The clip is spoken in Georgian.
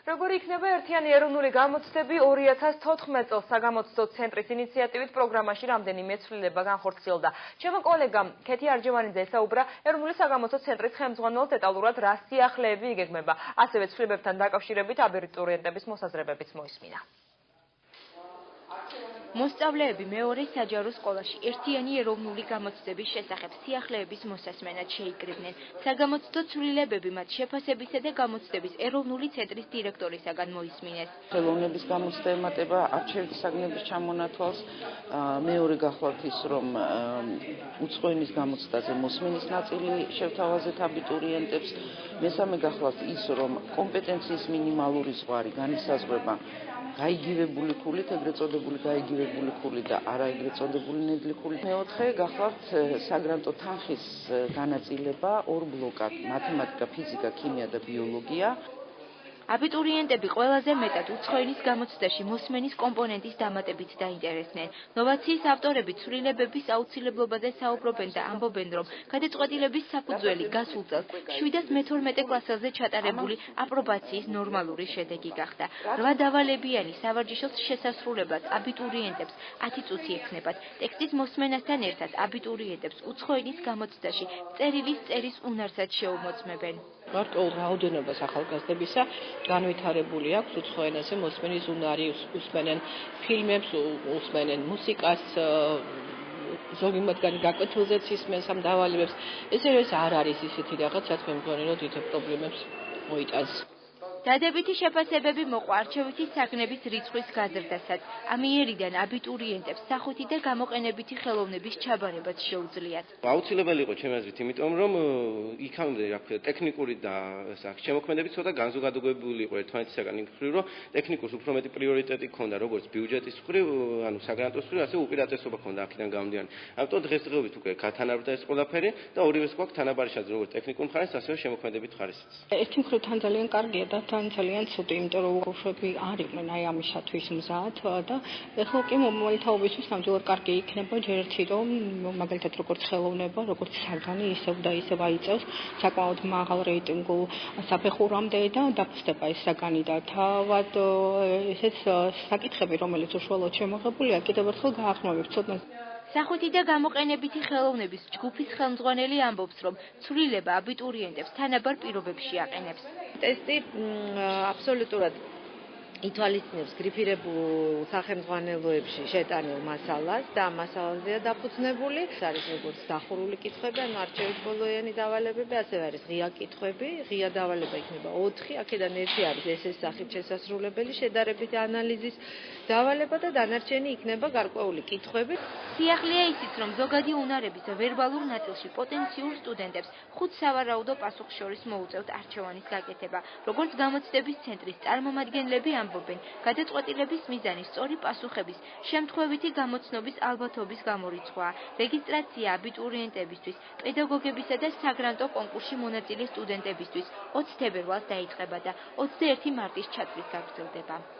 როგორი იქნება ერთიანი ეროვნული გამოცდები 2014 წელს საგამოცდო ცენტრის ინიციატივით პროგრამაში რამდენიმე ცვლილება განხორციელდა. ჩემო კოლეგამ ქეთი არჯევანიძე ესაუბრა ეროვნული საგამოცდო ცენტრის ხელმძღვანელს დეტალურად რა სიახლეები იგეგმება. ასევე ცვლილებებთან დაკავშირებით აბიტურიენტების მოსაზრებებიც მოისმინა. მოსწავლეები მეორე საჯარო სკოლაში ერთიანი ეროვნული გამოცდების შესახებ სიახლეების მოსასმენად შეიკრიბნენ. საგამოცდო ცვლილებები მათ შეფასებისა და გამოცდების ეროვნული ცენტრის დირექტორისაგან მოისმინეს. ხელოვნების გამოცდა ემატება არჩევითი საგნების ჩამონათვალს, მეორე გახლავთ ის, რომ უცხოენის გამოცდაზე მოსმენის ნაწილი შევთავაზეთ აბიტურიენტებს, მესამე გახლავთ ის, რომ კომპეტენციის მინიმალური ზღვარი განისაზღვრება გაიგივებული ქულით, ეგრეთ წოდებული გაიგივებული ქულით და არა ეგრეთ წოდებული ნედლი ქულით. მეოთხე გახლავთ საგრანტო თანხის განაწილება ორ ბლოკად: მათემატიკა, ფიზიკა, ქიმია და ბიოლოგია. აბიტურიენტები ყველაზე მეტად უცხოენის გამოცდაში მოსმენის კომპონენტის დამატებით დაინტერესდნენ. ნოვაციის ავტორები ცვლილებების აუცილებლობაზე საუბრობენ და ამბობენ, რომ გადაწყვეტილების საფუძველი გასულ წელს 7-12 კლასელზე ჩატარებული აპრობაციის ნორმალური შედეგი გახდა. 8 დავალებიანი სავარჯიშოს შესასრულებლად აბიტურიენტებს 10 წუთი ექნებათ. ტექსტის მოსმენასთან ერთად აბიტურიენტებს უცხოენის გამოცდაში წერილის წერის უნარსაც შეუმოწმებენ. გარკვეულ რაოდენობას ახალგაზრდებისა განვითარებული აქვს უცხო ენაზე მოსმენის უნარი, უსმენენ ფილმებს, უსმენენ მუსიკას, ზოგი მათგანი გაკვეთილზეც ისმენს ამ დავალებებს. ეს არ არის ისეთი რაღაცაც მე მგონი, რომ დიდ პრობლემებს მოიტანს. დადებითი შეფასებები მოყვა არჩევითი საგნების რიცხვის გაზრდასაც. ამიერიდან აბიტურიენტებს სახვითი და გამოყენებითი ხელოვნების ჩაბარებაც შეუძლიათ. აუცილებელი იყო ჩემი აზრით, იმიტომ რომ იქამდე ტექნიკური და შემოქმედებით ცოტა განზოგადებული იყო ერთმანეთისაგან იმ მხრივ, რომ ტექნიკურს უფრო მეტი პრიორიტეტი ჰქონდა როგორც ბიუჯეტის მხრივ, ანუ საგრანტოს მხრივ, ასევე უპირატესობა ჰქონდა აქედან გამომდინარე. ამიტომ დღესდღეობით უკვე გათანაბრდა ეს ყველაფერი და ორივეს გვაქვს თანაბარი შესაძლებლობა როგორც ტექნიკურ მხარეს, ასევე შემოქმედებით მხარესაც. ერთი მხრივ თან ძალიან კარგია და თან ძალიან ცუდი, იმიტომ რომ ბავშვები არ იყვნენ აი ამისათვის მზად და ეხლა კი მომავალთაობისთვის ნამდვილად კარგი იქნება ჯერ ერთი რომ მაგალითად როგორც ხელოვნება, როგორც საგანი ისევ და ისევ აიწევს საკმაოდ მაღალ რეიტინგულ საფეხურამდე და დაფასდება ეს საგანი და თავად ესეც საკითხები რომელიც უშუალოდ შემოღებულია კიდევ ერთხელ გაახმოვებს ცოდნას. სახვითი და გამოყენებითი ხელოვნების ჯგუფის ხელმძღვანელი ამბობს, რომ ცვლილება აბიტურიენტებს თანაბარ პირობებში აყენებს. ტესტი აბსოლუტურად ითვალისწინებს გრიფირებულ სახელმძღვანელოებში შეტანილ მასალას და ამ მასალაზეა დაფუძნებული. არის როგორც დახურული კითხვები, ანუ არჩევის ბოლოიანი დავალებები, ასევე არის ღია კითხვები. ღია დავალება იქნება 4, აქედან ერთი არის ესეს სახით შესასრულებელი შედარებითი ანალიზის დავალება და დანარჩენი იქნება გარკვეული კითხვები. სიახლეა ისიც, რომ ზოგადი უნარების ვერბალურ ნაწილში პოტენციურ სტუდენტებს 5 სავარაუდო პასუხს შორის მოუწევთ არჩევანის გაკეთება. როგორც გამოცდების ცენტრის წარმომადგენლები ამბობენ, გადაწყვეტილების მიზანი სწორი პასუხების შემთხვევითი გამოცნობის ალბათობის გამორიცხვაა. რეგისტრაცია აბიტურიენტებისთვის, პედაგოგებისა და საგრანტო კონკურსში მონაწილე სტუდენტებისთვის 20 თებერვალს დაიწყება და 21 მარტის ჩათვლით გაგრძელდება.